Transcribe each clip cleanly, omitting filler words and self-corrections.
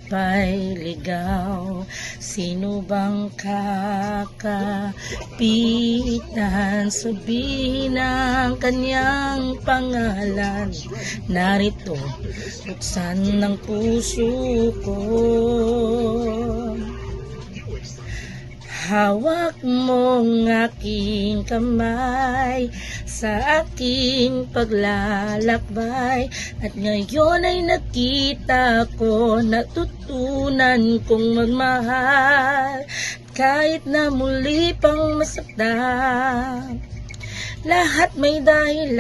pa'y ligaw. Sino bang kakapitan? Sabihin ang kanyang pangalan. Narito, buksan ng puso ko. Hawak mong aking kamay sa aking paglalakbay. At ngayon ay nakita ko, natutunan kong magmahal. Kahit na muli pang masaktan, lahat may dahilan.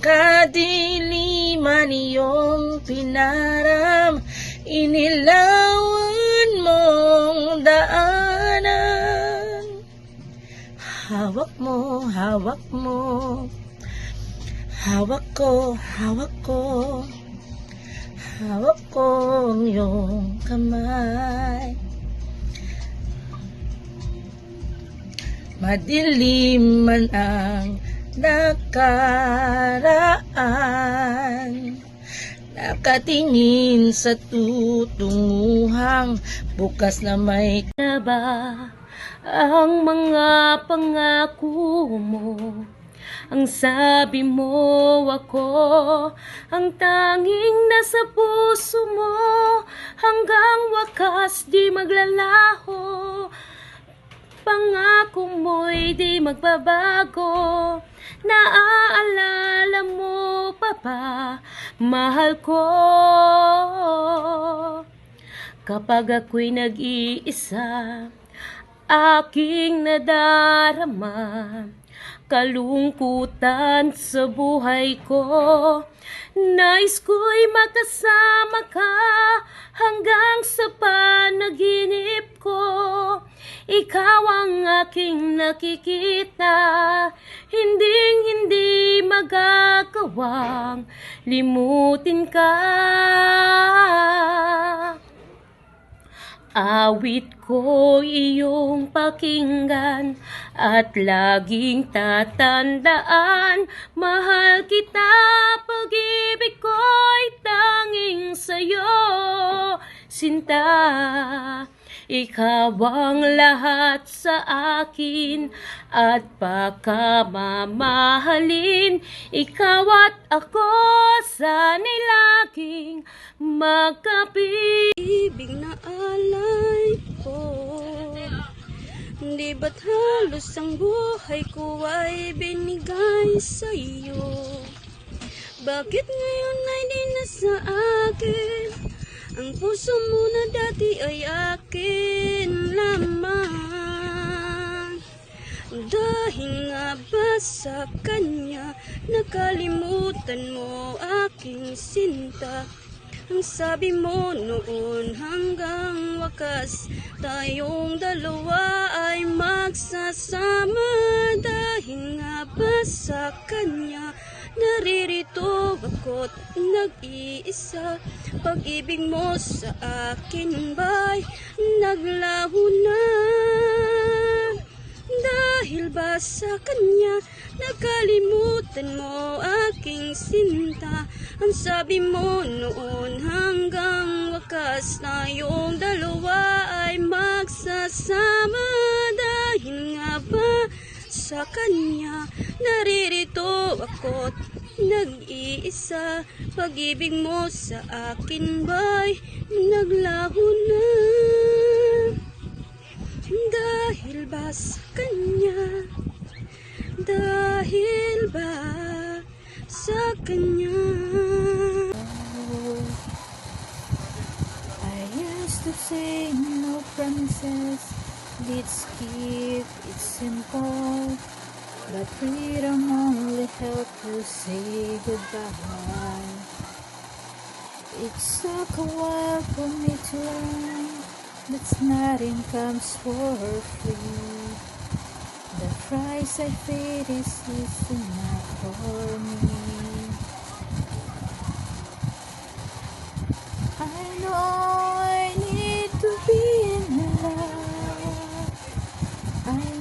Kadiliman iyong pinaram, inilawan mong daanan. Hawak mo, hawak mo, hawak ko, hawak ko, hawak ko ang iyong kamay. Madilim man ang nakaraan, nakatingin sa tutunguhang bukas na may ba ang mga pangako mo? Ang sabi mo ako, ang tanging nasa puso mo, hanggang wakas di maglalaho. Pangako mo'y di magbabago. Naaalala mo pa ba, mahal ko? Kapag ako'y nag-iisa, aking nadarama kalungkutan sa buhay ko. Nais ko'y makasama ka hanggang sa panaginip ko. Ikaw ang aking nakikita, hindi magagawang limutin ka. Awit ko iyong pakinggan at laging tatandaan, mahal kita, pag-ibig ko'y tanging sa'yo, sinta. Ikaw ang lahat sa akin at pagkamamahalin. Ikaw at ako sana'y laging magkapit-ibig na alay ko. Di ba't halos ang buhay ko ay binigay sa iyo? Bakit ngayon ay di na sa akin? Ang puso mo na dati ay akin lamang. Dahil nga ba sa kanya nakalimutan mo aking sinta? Ang sabi mo noon hanggang wakas tayong dalawa ay magsasama. Dahil nga ba sa kanya naririto ako't nag-iisa? Pag-ibig mo sa akin ba'y naglaho na? Dahil ba sa kanya nakalimutan mo aking sinta? Ang sabi mo noon hanggang wakas tayong dalawa ay magsasama. Dahil nga ba sa kanya naririto ako't nag-iisa? Pag-ibig mo sa akin ba'y naglaho na? Dahil ba sa kanya? Dahil ba sa kanya? I used to say no promises, let's keep it simple. But freedom only help you say goodbye. It took a while for me to learn that nothing comes for free. The price I paid is enough for me. I know I need to be in love. I